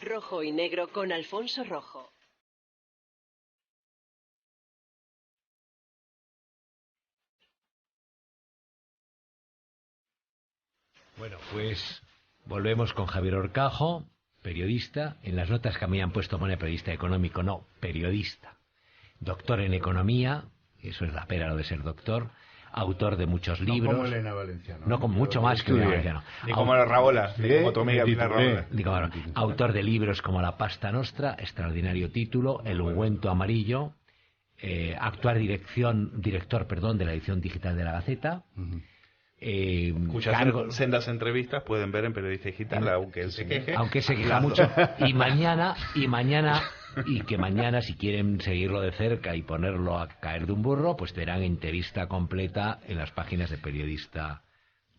Rojo y Negro con Alfonso Rojo. Bueno, pues volvemos con Javier Horcajo, periodista. En las notas que me han puesto pone periodista económico, no, periodista. Doctor en economía, eso es la pera lo de ser doctor. Autor de muchos libros. No como Elena Valenciano. No como mucho más que Elena Valenciano. Ni como los Rabolas, ni como tu amiga Pilar Rabola. Autor de libros como La Pasta Nostra, extraordinario título, El ungüento amarillo, actual director de la edición digital de La Gaceta. Cuyas sendas entrevistas pueden ver en Periodista Digital, aunque él se queje. Aunque se queja mucho. Y mañana, si quieren seguirlo de cerca y ponerlo a caer de un burro, pues verán entrevista completa en las páginas de Periodista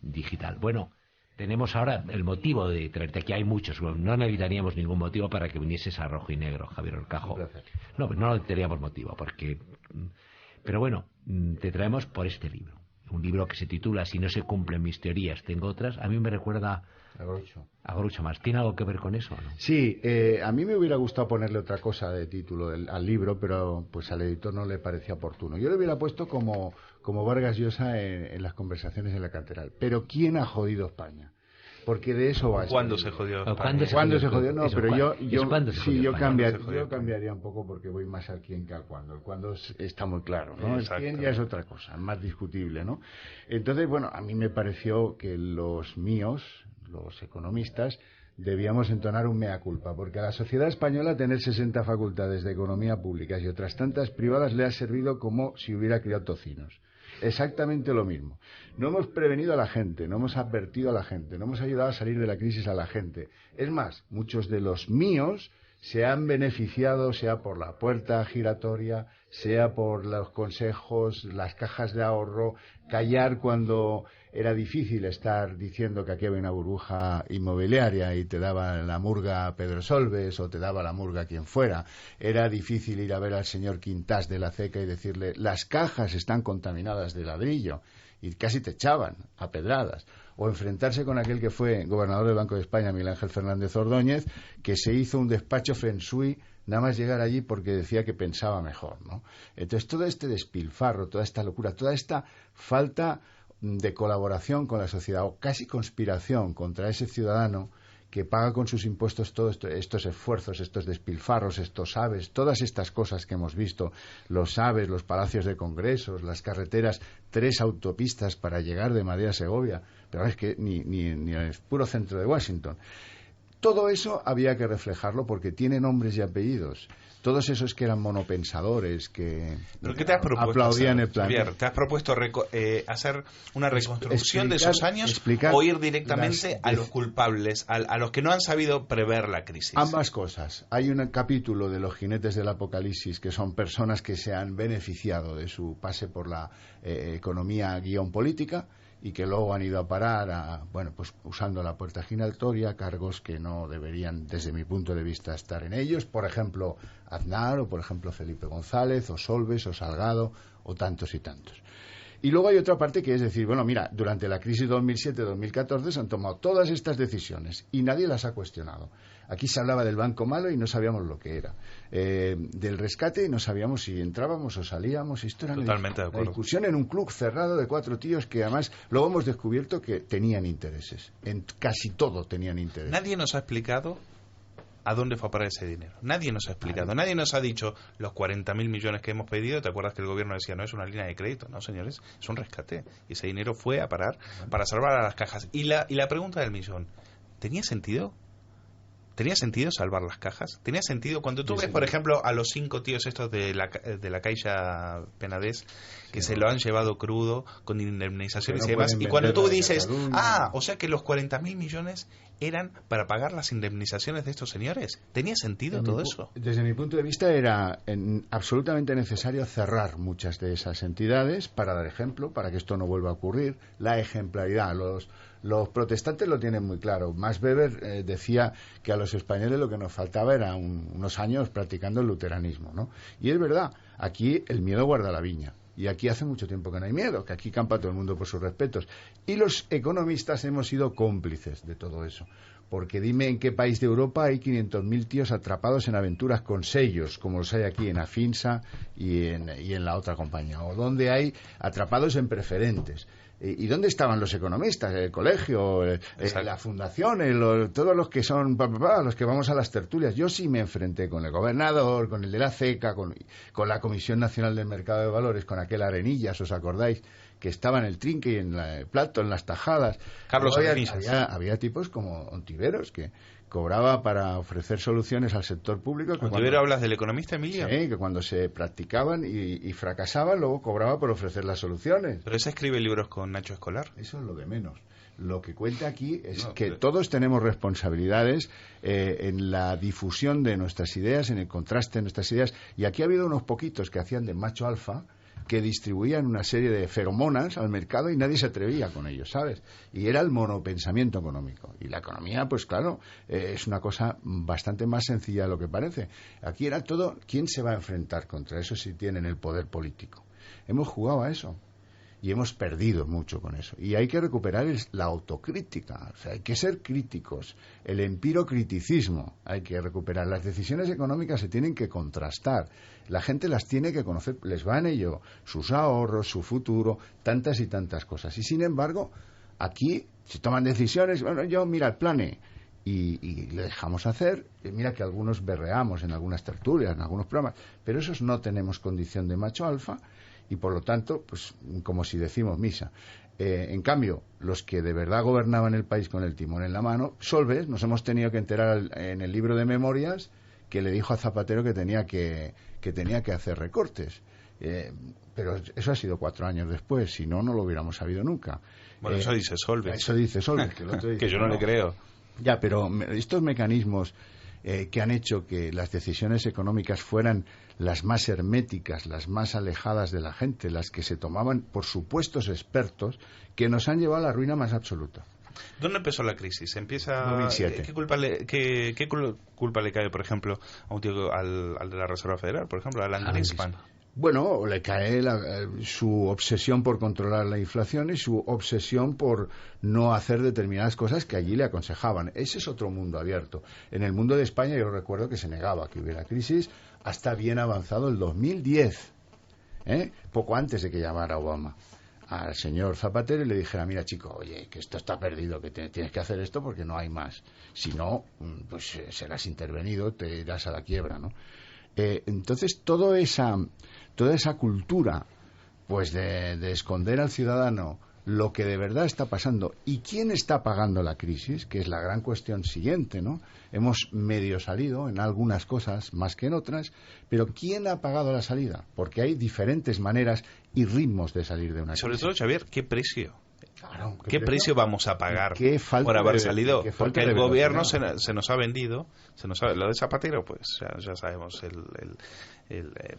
Digital. Bueno, tenemos ahora el motivo de traerte aquí. Hay muchos. No necesitaríamos ningún motivo para que vinieses a Rojo y Negro, Javier Horcajo. No teníamos motivo, porque... Pero bueno, te traemos por este libro. Un libro que se titula Si no se cumplen mis teorías, tengo otras. A mí me recuerda a Groucho Marx. ¿Tiene algo que ver con eso o no? Sí, a mí me hubiera gustado ponerle otra cosa de título al libro, pero pues al editor no le parecía oportuno. Yo le hubiera puesto como Vargas Llosa en las conversaciones en la catedral. Pero ¿quién ha jodido España? Porque de eso va. ¿Cuándo se jodió? ¿Cuándo se jodió? No, eso, pero yo cambiaría cambiaría un poco porque voy más al quién que al cuándo. El cuándo está muy claro, ¿no? Exacto. El quién ya es otra cosa, más discutible, ¿no? Entonces, bueno, a mí me pareció que los economistas, debíamos entonar un mea culpa, porque a la sociedad española tener 60 facultades de economía públicas y otras tantas privadas le ha servido como si hubiera criado tocinos. Exactamente lo mismo. No hemos prevenido a la gente, no hemos advertido a la gente, no hemos ayudado a salir de la crisis a la gente. Es más, muchos de los míos se han beneficiado, sea por la puerta giratoria, sea por los consejos, las cajas de ahorro, callar cuando era difícil estar diciendo que aquí había una burbuja inmobiliaria y te daba la murga Pedro Solbes o te daba la murga quien fuera. Era difícil ir a ver al señor Quintás de la Ceca y decirle las cajas están contaminadas de ladrillo y casi te echaban a pedradas. O enfrentarse con aquel que fue gobernador del Banco de España, Miguel Ángel Fernández Ordóñez, que se hizo un despacho feng shui nada más llegar allí porque decía que pensaba mejor, ¿no? Entonces todo este despilfarro, toda esta locura, toda esta falta de colaboración con la sociedad o casi conspiración contra ese ciudadano que paga con sus impuestos todos estos esfuerzos, estos despilfarros, estos aves, todas estas cosas que hemos visto, los aves, los palacios de congresos, las carreteras, 3 autopistas para llegar de Madrid a Segovia, pero es que ni en el puro centro de Washington. Todo eso había que reflejarlo porque tiene nombres y apellidos. Todos esos que eran monopensadores, que aplaudían el plan. Javier, ¿te has propuesto hacer una reconstrucción de esos años o ir directamente a los culpables, a los que no han sabido prever la crisis? Ambas cosas. Hay un capítulo de los jinetes del apocalipsis que son personas que se han beneficiado de su pase por la economía guión política y que luego han ido a parar pues usando la puerta giratoria, cargos que no deberían, desde mi punto de vista, estar en ellos. Por ejemplo, Aznar, o por ejemplo Felipe González, o Solbes, o Salgado, o tantos y tantos. Y luego hay otra parte que es decir, bueno, mira, durante la crisis 2007-2014 se han tomado todas estas decisiones y nadie las ha cuestionado. Aquí se hablaba del banco malo y no sabíamos lo que era. Del rescate y no sabíamos si entrábamos o salíamos. Esto era totalmente de acuerdo. La discusión en un club cerrado de 4 tíos que además luego hemos descubierto que tenían intereses. En casi todo tenían intereses. Nadie nos ha explicado a dónde fue a parar ese dinero. Nadie nos ha explicado. Nadie nos ha dicho los 40.000 millones que hemos pedido. ¿Te acuerdas que el gobierno decía no es una línea de crédito? No, señores, es un rescate. Y ese dinero fue a parar para salvar a las cajas. Y la pregunta del millón, ¿tenía sentido? ¿Tenía sentido salvar las cajas? ¿Tenía sentido? Cuando tú ves, por ejemplo, a los 5 tíos estos de la Caixa Penedès que se lo han llevado crudo con indemnizaciones y demás, y cuando tú dices, o sea que los 40.000 millones eran para pagar las indemnizaciones de estos señores. ¿Tenía sentido todo eso? Desde mi punto de vista era absolutamente necesario cerrar muchas de esas entidades para dar ejemplo, para que esto no vuelva a ocurrir. La ejemplaridad, los protestantes lo tienen muy claro. Max Weber decía que a los españoles lo que nos faltaba era unos años practicando el luteranismo, ¿no? Y es verdad, aquí el miedo guarda la viña. Y aquí hace mucho tiempo que no hay miedo, que aquí campa todo el mundo por sus respetos. Y los economistas hemos sido cómplices de todo eso. Porque dime en qué país de Europa hay 500.000 tíos atrapados en aventuras con sellos, como los hay aquí en Afinsa y en la otra compañía. O dónde hay atrapados en preferentes. ¿Y dónde estaban los economistas? El colegio, la fundación, todos los que son los que vamos a las tertulias. Yo sí me enfrenté con el gobernador, con el de la CECA, con la Comisión Nacional del Mercado de Valores, con aquel Arenillas, ¿os acordáis? Que estaba en el trinque y en el plato, en las tajadas. Carlos había tipos como Ontiveros que cobraba para ofrecer soluciones al sector público. ¿Ontivero hablas del economista, Emilio? Sí, que cuando se practicaban y fracasaban, luego cobraba por ofrecer las soluciones. Pero ese escribe libros con Nacho Escolar. Eso es lo de menos. Lo que cuenta aquí es que todos tenemos responsabilidades en la difusión de nuestras ideas, en el contraste de nuestras ideas. Y aquí ha habido unos poquitos que hacían de macho alfa, que distribuían una serie de feromonas al mercado y nadie se atrevía con ellos, ¿sabes? Y era el monopensamiento económico. Y la economía, pues claro, es una cosa bastante más sencilla de lo que parece. Aquí era todo, ¿quién se va a enfrentar contra eso si tienen el poder político? Hemos jugado a eso. Y hemos perdido mucho con eso. Y hay que recuperar la autocrítica. O sea, hay que ser críticos. El empirocriticismo hay que recuperar. Las decisiones económicas se tienen que contrastar. La gente las tiene que conocer. Les va en ello sus ahorros, su futuro, tantas y tantas cosas. Y sin embargo, aquí se toman decisiones. Bueno, mira el plane. Y le dejamos hacer. Y mira que algunos berreamos en algunas tertulias, en algunos programas. Pero esos no tenemos condición de macho alfa. Y por lo tanto, pues como si decimos misa. En cambio, los que de verdad gobernaban el país con el timón en la mano, Solbes, nos hemos tenido que enterar en el libro de memorias que le dijo a Zapatero que tenía que hacer recortes. Pero eso ha sido 4 años después, si no, no lo hubiéramos sabido nunca. Bueno, eso dice Solbes. Eso dice Solbes, que el otro dice, que yo no le creo. Ya, pero estos mecanismos que han hecho que las decisiones económicas fueran las más herméticas, las más alejadas de la gente, las que se tomaban por supuestos expertos, que nos han llevado a la ruina más absoluta. ¿Dónde empezó la crisis? Empieza 2007. ¿Qué culpa le cae, por ejemplo, a un tío, al de la Reserva Federal, por ejemplo, a Alan Greenspan? Bueno, le cae su obsesión por controlar la inflación y su obsesión por no hacer determinadas cosas que allí le aconsejaban. Ese es otro mundo abierto. En el mundo de España yo recuerdo que se negaba a que hubiera crisis hasta bien avanzado el 2010, poco antes de que llamara Obama al señor Zapatero y le dijera, mira chico, oye, que esto está perdido, que tienes que hacer esto porque no hay más. Si no, pues serás intervenido, te irás a la quiebra, ¿no? Entonces toda esa cultura pues de esconder al ciudadano lo que de verdad está pasando y quién está pagando la crisis, que es la gran cuestión siguiente, ¿no? Hemos medio salido en algunas cosas más que en otras, pero ¿quién ha pagado la salida? Porque hay diferentes maneras y ritmos de salir de una crisis. Sobre todo, Xavier, ¿qué precio? Claro, ¿Qué precio vamos a pagar por haber salido? Porque el gobierno se nos ha vendido, lo de Zapatero, pues ya sabemos,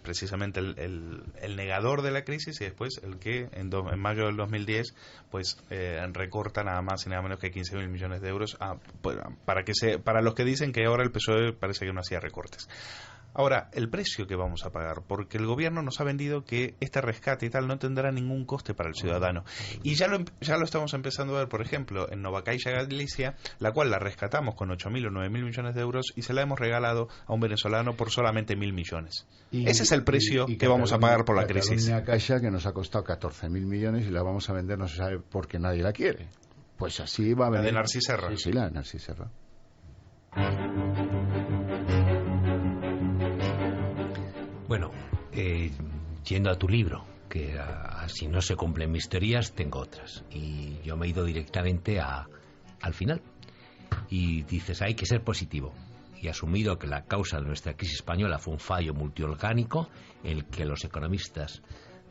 precisamente el negador de la crisis y después el que en mayo del 2010 pues recorta nada más y nada menos que 15.000 millones de euros para los que dicen que ahora el PSOE parece que no hacía recortes. Ahora, el precio que vamos a pagar, porque el gobierno nos ha vendido que este rescate y tal no tendrá ningún coste para el ciudadano. Y ya lo estamos empezando a ver, por ejemplo, en Nova Caixa Galicia, la cual la rescatamos con 8.000 o 9.000 millones de euros y se la hemos regalado a un venezolano por solamente 1.000 millones. Ese es el precio que vamos a pagar por la crisis. Una Caixa que nos ha costado 14.000 millones y la vamos a vender no se sabe por qué nadie la quiere. Pues así va a venir. La de Narcís Serra. Sí, la de Narcís Serra. Bueno, yendo a tu libro, que si no se cumplen mis teorías, tengo otras. Y yo me he ido directamente al final. Y dices, hay que ser positivo. Y asumido que la causa de nuestra crisis española fue un fallo multiorgánico, el que los economistas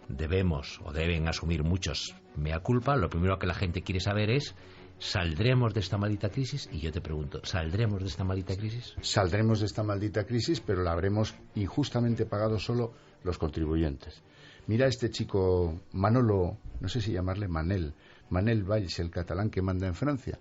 debemos o deben asumir muchos mea culpa, lo primero que la gente quiere saber es, ¿saldremos de esta maldita crisis? Y yo te pregunto, ¿saldremos de esta maldita crisis? Saldremos de esta maldita crisis, pero la habremos injustamente pagado solo los contribuyentes. Mira este chico Manolo, no sé si llamarle Manel Valls, el catalán que manda en Francia.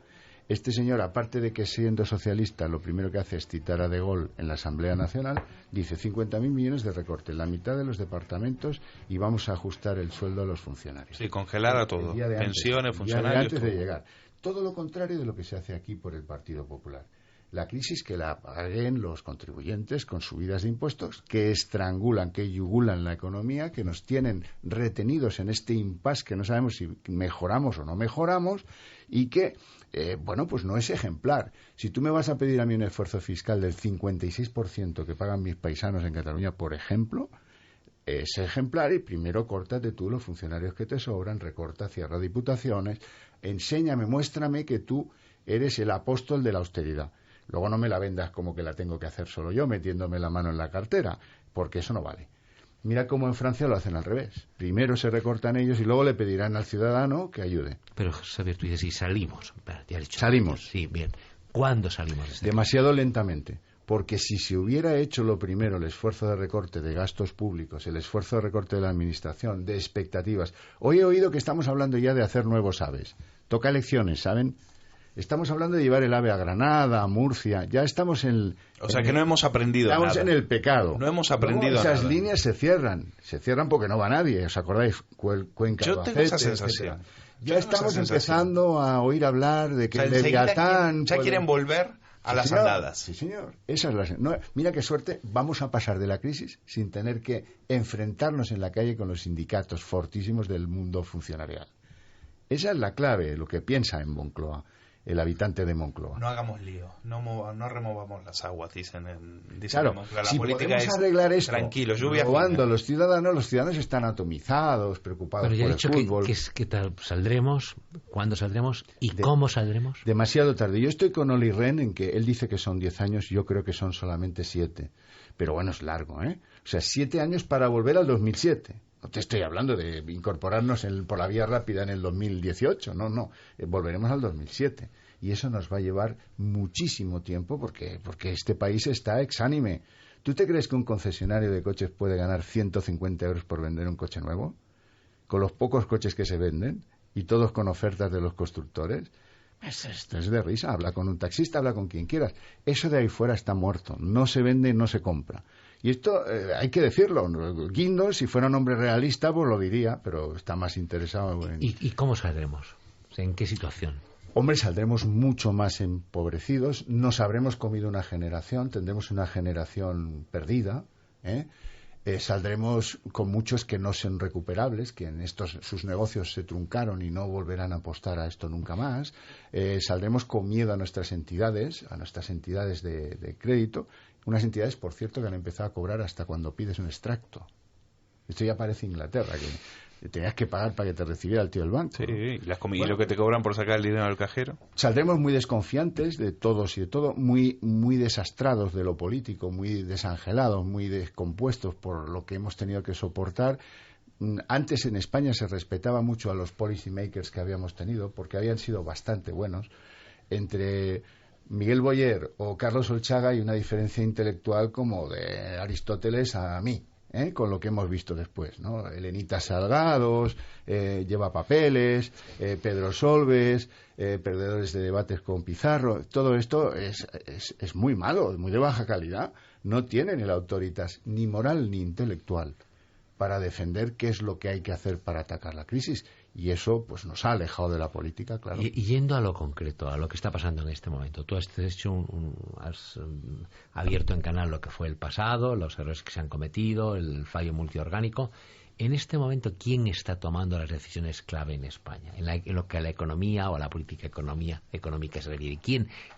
Este señor, aparte de que siendo socialista lo primero que hace es citar a De Gaulle en la Asamblea Nacional, dice 50.000 millones de recorte, la mitad de los departamentos y vamos a ajustar el sueldo a los funcionarios. Sí, congelar a todo, pensiones, funcionarios. Antes de llegar. todo lo contrario de lo que se hace aquí por el Partido Popular. La crisis que la paguen los contribuyentes con subidas de impuestos que estrangulan, que yugulan la economía, que nos tienen retenidos en este impasse que no sabemos si mejoramos o no mejoramos y que, pues no es ejemplar. Si tú me vas a pedir a mí un esfuerzo fiscal del 56% que pagan mis paisanos en Cataluña, por ejemplo, es ejemplar y primero córtate tú los funcionarios que te sobran, recorta, cierra diputaciones, enséñame, muéstrame que tú eres el apóstol de la austeridad. Luego no me la vendas como que la tengo que hacer solo yo, metiéndome la mano en la cartera, porque eso no vale. Mira cómo en Francia lo hacen al revés. Primero se recortan ellos y luego le pedirán al ciudadano que ayude. Pero, Xavier, tú dices, si salimos. Te has dicho. Salimos. Sí, bien. ¿Cuándo salimos de este Demasiado lentamente. Porque si se hubiera hecho lo primero, el esfuerzo de recorte de gastos públicos, el esfuerzo de recorte de la administración, de expectativas. Hoy he oído que estamos hablando ya de hacer nuevos AVEs. Toca elecciones, ¿saben? Estamos hablando de llevar el AVE a Granada, a Murcia. Ya estamos en... O sea que no hemos aprendido nada. Estamos en el pecado. No hemos aprendido nada. Esas nada. líneas se cierran. Se cierran porque no va nadie. ¿Os acordáis? Cuenca, Yo tengo esa sensación. Ya estamos empezando a oír hablar de que el Leviatán... Ya quieren volver a las andadas. Sí, señor. Esa es la... mira qué suerte, vamos a pasar de la crisis sin tener que enfrentarnos en la calle con los sindicatos fortísimos del mundo funcionarial. Esa es la clave, lo que piensa en Moncloa el habitante de Moncloa. No hagamos lío, no removamos las aguas, dicen claro, Moncloa. La si política podemos es arreglar esto, tranquilo, lluvia robando fina. los ciudadanos están atomizados, preocupados Pero ya por he el dicho fútbol. que tal saldremos, cuándo saldremos y cómo saldremos. Demasiado tarde. Yo estoy con Olli Rehn en que él dice que son 10 años, yo creo que son solamente 7. Pero bueno, es largo, ¿eh? O sea, 7 años para volver al 2007. No te estoy hablando de incorporarnos por la vía rápida en el 2018, no. Volveremos al 2007. Y eso nos va a llevar muchísimo tiempo porque este país está exánime. ¿Tú te crees que un concesionario de coches puede ganar 150 euros por vender un coche nuevo? Con los pocos coches que se venden y todos con ofertas de los constructores. Esto es de risa. Habla con un taxista, habla con quien quieras. Eso de ahí fuera está muerto. No se vende, no se compra. Y esto hay que decirlo. Guindos, si fuera un hombre realista, pues lo diría, pero está más interesado en... ¿Y cómo saldremos? O sea, ¿en qué situación? Hombre, saldremos mucho más empobrecidos, nos habremos comido una generación, tendremos una generación perdida, saldremos con muchos que no son recuperables, que en sus negocios se truncaron y no volverán a apostar a esto nunca más, saldremos con miedo a nuestras entidades de crédito, unas entidades, por cierto, que han empezado a cobrar hasta cuando pides un extracto. Esto ya parece Inglaterra, que tenías que pagar para que te recibiera el tío del banco. Sí, ¿no? y lo que te cobran por sacar el dinero del cajero. Saldremos muy desconfiantes de todos y de todo, muy desastrados de lo político, muy desangelados, muy descompuestos por lo que hemos tenido que soportar. Antes en España se respetaba mucho a los policy makers que habíamos tenido, porque habían sido bastante buenos. Entre Miguel Boyer o Carlos Olchaga hay una diferencia intelectual como de Aristóteles a mí. Con lo que hemos visto después, ¿no? Elenita Salgados, lleva papeles, Pedro Solbes, perdedores de debates con Pizarro. Todo esto es muy malo, es muy de baja calidad. No tienen el autoritas ni moral ni intelectual para defender qué es lo que hay que hacer para atacar la crisis. Y eso pues nos ha alejado de la política, claro. Y yendo a lo concreto, a lo que está pasando en este momento, tú has abierto en canal lo que fue el pasado, los errores que se han cometido, el fallo multiorgánico. En este momento, ¿quién está tomando las decisiones clave en España? En lo que a la economía o a la política económica se refiere.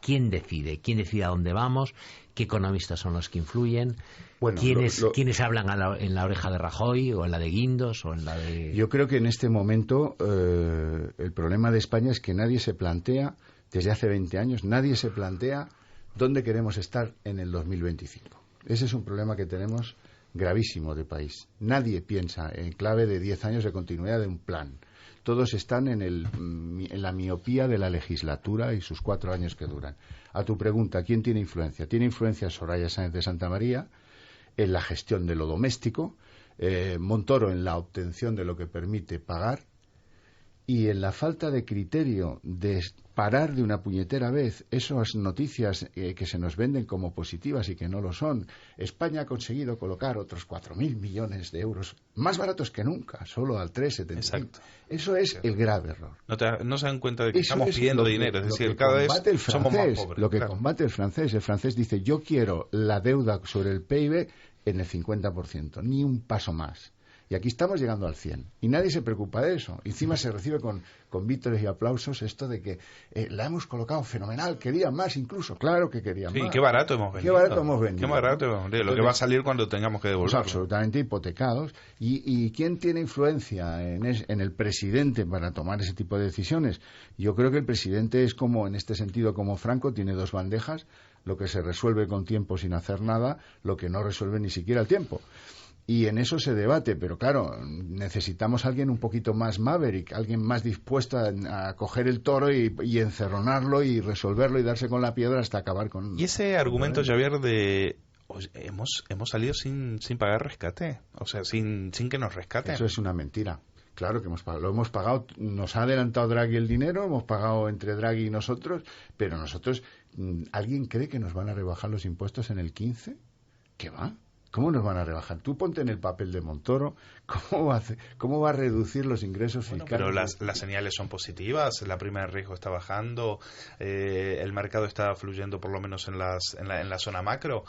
¿Quién decide? ¿Quién decide a dónde vamos? ¿Qué economistas son los que influyen? Bueno, ¿Quiénes hablan en la oreja de Rajoy o en la de Guindos o en la de...? Yo creo que en este momento el problema de España es que nadie se plantea, desde hace 20 años, nadie se plantea dónde queremos estar en el 2025. Ese es un problema que tenemos gravísimo de país. Nadie piensa en clave de 10 años de continuidad de un plan. Todos están en la miopía de la legislatura y sus 4 años que duran. A tu pregunta, ¿quién tiene influencia? Tiene influencia Soraya Sáenz de Santamaría en la gestión de lo doméstico, Montoro en la obtención de lo que permite pagar y en la falta de criterio de parar de una puñetera vez esas noticias que se nos venden como positivas y que no lo son. España ha conseguido colocar otros 4.000 millones de euros, más baratos que nunca, solo al 3,75. Exacto. Eso es el grave error. No se dan cuenta de que Eso estamos pidiendo dinero, es decir, cada vez somos más pobres. Lo que combate el francés dice, yo quiero la deuda sobre el PIB en el 50%, ni un paso más. Y aquí estamos llegando al 100. Y nadie se preocupa de eso. Encima se recibe con vítores y aplausos esto de que la hemos colocado fenomenal, querían más incluso. Claro que querían más. Sí, qué barato hemos vendido. Qué barato hemos vendido. Qué barato hemos vendido. Lo que va a salir cuando tengamos que devolverlo. Pues absolutamente hipotecados. ¿Y quién tiene influencia en el presidente para tomar ese tipo de decisiones? Yo creo que el presidente es como, en este sentido, como Franco, tiene dos bandejas, lo que se resuelve con tiempo sin hacer nada, lo que no resuelve ni siquiera el tiempo. Y en eso se debate, pero claro, necesitamos a alguien un poquito más maverick, alguien más dispuesto a coger el toro y encerronarlo y resolverlo y darse con la piedra hasta acabar con... Y ese argumento, Javier, de hemos salido sin pagar rescate, o sea, sin que nos rescaten. Eso es una mentira. Claro que lo hemos pagado, nos ha adelantado Draghi el dinero, hemos pagado entre Draghi y nosotros, pero nosotros, ¿alguien cree que nos van a rebajar los impuestos en el 15? ¿Qué va? ¿Cómo nos van a rebajar? Tú ponte en el papel de Montoro, ¿cómo va a reducir los ingresos fiscales? Pero las señales son positivas, la prima de riesgo está bajando, el mercado está fluyendo por lo menos en la zona macro,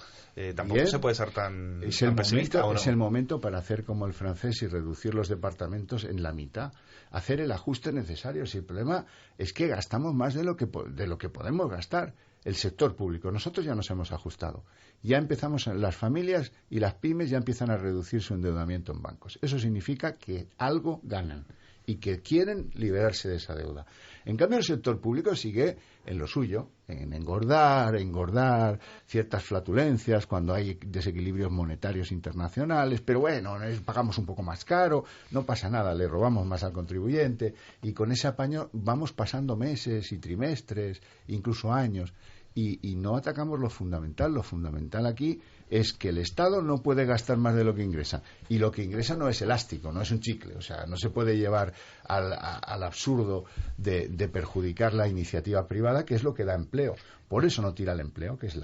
tampoco se puede ser tan pesimista. ¿O no? Es el momento para hacer como el francés y reducir los departamentos en la mitad, hacer el ajuste necesario. Si el problema es que gastamos más de lo que podemos gastar. El sector público, nosotros ya nos hemos ajustado. Ya empezamos, las familias y las pymes ya empiezan a reducir su endeudamiento en bancos. Eso significa que algo ganan y que quieren liberarse de esa deuda. En cambio, el sector público sigue en lo suyo, en engordar ciertas flatulencias cuando hay desequilibrios monetarios internacionales, pero bueno, pagamos un poco más caro, no pasa nada, le robamos más al contribuyente y con ese apaño vamos pasando meses y trimestres, incluso años. Y no atacamos lo fundamental. Lo fundamental aquí es que el Estado no puede gastar más de lo que ingresa. Y lo que ingresa no es elástico, no es un chicle. O sea, no se puede llevar al absurdo de perjudicar la iniciativa privada, que es lo que da empleo. Por eso no tira el empleo, que es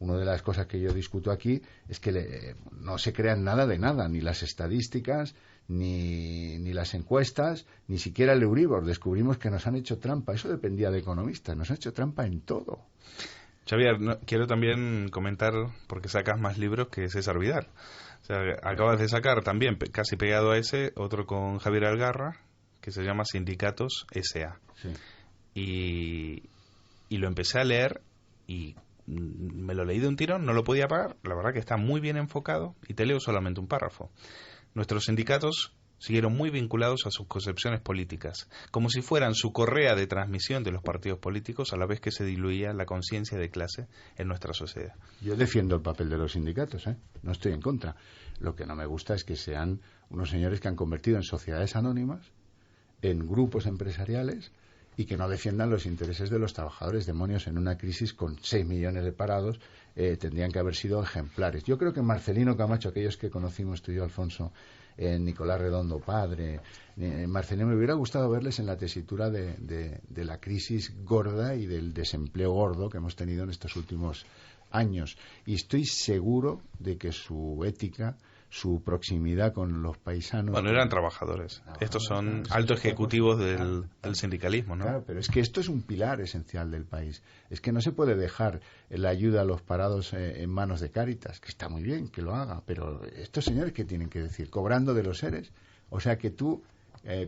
una de las cosas que yo discuto aquí, es que no se crean nada de nada, ni las estadísticas, ni las encuestas, ni siquiera el Euribor. Descubrimos que nos han hecho trampa. Eso dependía de economistas. Nos han hecho trampa en todo. Javier, quiero también comentar, porque sacas más libros que César Vidal. O sea, acabas de sacar también, casi pegado a ese, otro con Javier Algarra, que se llama Sindicatos S.A. Sí. Y lo empecé a leer y me lo leí de un tirón, no lo podía pagar. La verdad que está muy bien enfocado y te leo solamente un párrafo. Nuestros sindicatos siguieron muy vinculados a sus concepciones políticas, como si fueran su correa de transmisión de los partidos políticos, a la vez que se diluía la conciencia de clase en nuestra sociedad. Yo defiendo el papel de los sindicatos, no estoy en contra. Lo que no me gusta es que sean unos señores que han convertido en sociedades anónimas, en grupos empresariales, y que no defiendan los intereses de los trabajadores. Demonios, en una crisis con 6 millones de parados, tendrían que haber sido ejemplares. Yo creo que Marcelino Camacho, aquellos que conocimos tú y yo, Alfonso, Nicolás Redondo padre, Marcelino, me hubiera gustado verles en la tesitura de la crisis gorda y del desempleo gordo que hemos tenido en estos últimos años. Y estoy seguro de que su ética, su proximidad con los paisanos... Bueno, eran trabajadores. Estos son altos ejecutivos del sindicalismo, ¿no? Claro, pero es que esto es un pilar esencial del país. Es que no se puede dejar la ayuda a los parados en manos de Cáritas, que está muy bien que lo haga, pero estos señores, ¿qué tienen que decir? ¿Cobrando de los seres? O sea que tú,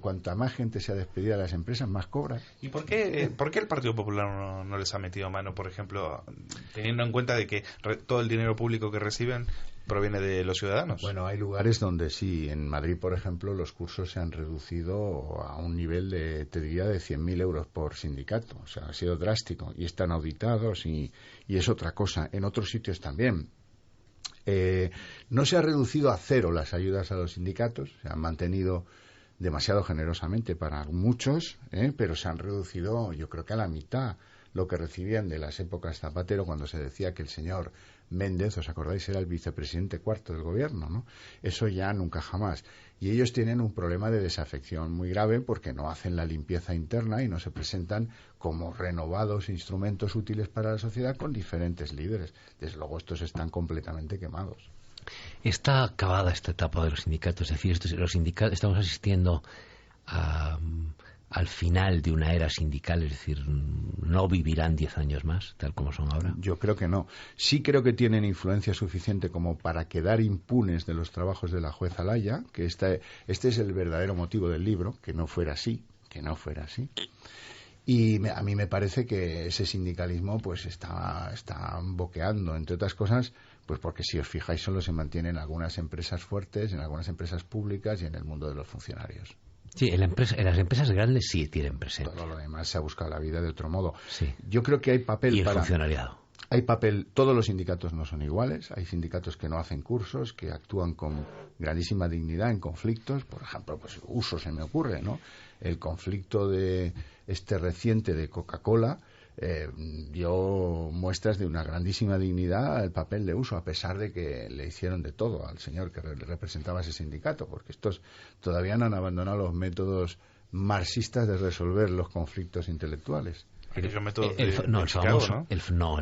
cuanta más gente sea despedida de las empresas, más cobras. ¿Y por qué el Partido Popular no les ha metido mano, por ejemplo, teniendo en cuenta de que todo el dinero público que reciben proviene de los ciudadanos? Bueno, hay lugares donde sí. En Madrid, por ejemplo, los cursos se han reducido a un nivel te diría, de 100.000 euros por sindicato. O sea, ha sido drástico. Y están auditados y es otra cosa. En otros sitios también. No se ha reducido a cero las ayudas a los sindicatos. Se han mantenido demasiado generosamente para muchos, pero se han reducido, yo creo que a la mitad lo que recibían de las épocas Zapatero, cuando se decía que el señor Méndez, ¿os acordáis? Era el vicepresidente cuarto del gobierno, ¿no? Eso ya nunca jamás. Y ellos tienen un problema de desafección muy grave porque no hacen la limpieza interna y no se presentan como renovados instrumentos útiles para la sociedad con diferentes líderes. Desde luego estos están completamente quemados. Está acabada esta etapa de los sindicatos, es decir, los sindicatos, estamos asistiendo al final de una era sindical, es decir, no vivirán 10 años más, tal como son ahora. Yo creo que no. Sí creo que tienen influencia suficiente como para quedar impunes de los trabajos de la jueza Laya, que este es el verdadero motivo del libro, que no fuera así. Y a mí me parece que ese sindicalismo pues está boqueando, entre otras cosas, pues porque si os fijáis solo se mantienen algunas empresas fuertes, en algunas empresas públicas y en el mundo de los funcionarios. Sí, en las empresas grandes sí tienen presencia. Todo lo demás se ha buscado la vida de otro modo. Sí. Yo creo que hay papel y el para... funcionariado. Hay papel, todos los sindicatos no son iguales, hay sindicatos que no hacen cursos, que actúan con grandísima dignidad en conflictos, por ejemplo, pues uso se me ocurre, ¿no? El conflicto de reciente de Coca-Cola dio muestras de una grandísima dignidad al papel de uso, a pesar de que le hicieron de todo al señor que representaba ese sindicato, porque estos todavía no han abandonado los métodos marxistas de resolver los conflictos intelectuales. El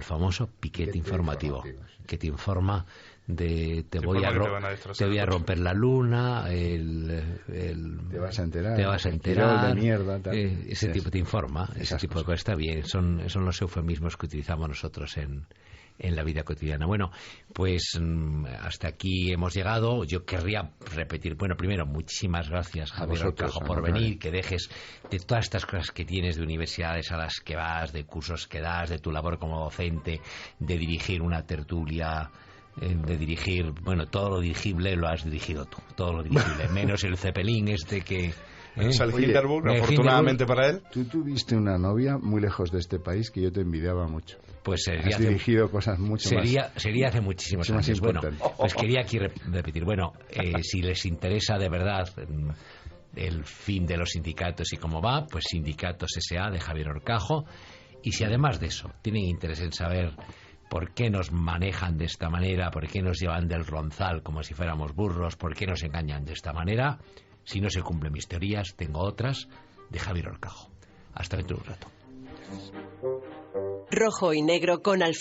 famoso piquete informativo, sí, que te informa de te voy a romper la luna, te vas a enterar de mierda, ese tipo te informa, ese tipo de cosas está bien, son los eufemismos que utilizamos nosotros en la vida cotidiana. Bueno, pues hasta aquí hemos llegado. Yo querría repetir, bueno, primero, muchísimas gracias, Javier Horcajo, por venir, que dejes de todas estas cosas que tienes de universidades a las que vas, de cursos que das, de tu labor como docente, de dirigir una tertulia, de dirigir, bueno, todo lo dirigible lo has dirigido tú, todo lo dirigible, menos el Zeppelin que... Hindenburg, afortunadamente para él. Tú tuviste una novia muy lejos de este país que yo te envidiaba mucho. Pues has dirigido cosas mucho más. Sería hace muchísimos años. Bueno, pues quería aquí repetir. Bueno, si les interesa de verdad el fin de los sindicatos y cómo va, pues Sindicatos S.A. de Javier Horcajo. Y si además de eso tienen interés en saber por qué nos manejan de esta manera, por qué nos llevan del ronzal como si fuéramos burros, por qué nos engañan de esta manera, si no se cumplen mis teorías, tengo otras, de Javier Horcajo. Hasta dentro de un rato. Rojo y negro con Alfonso.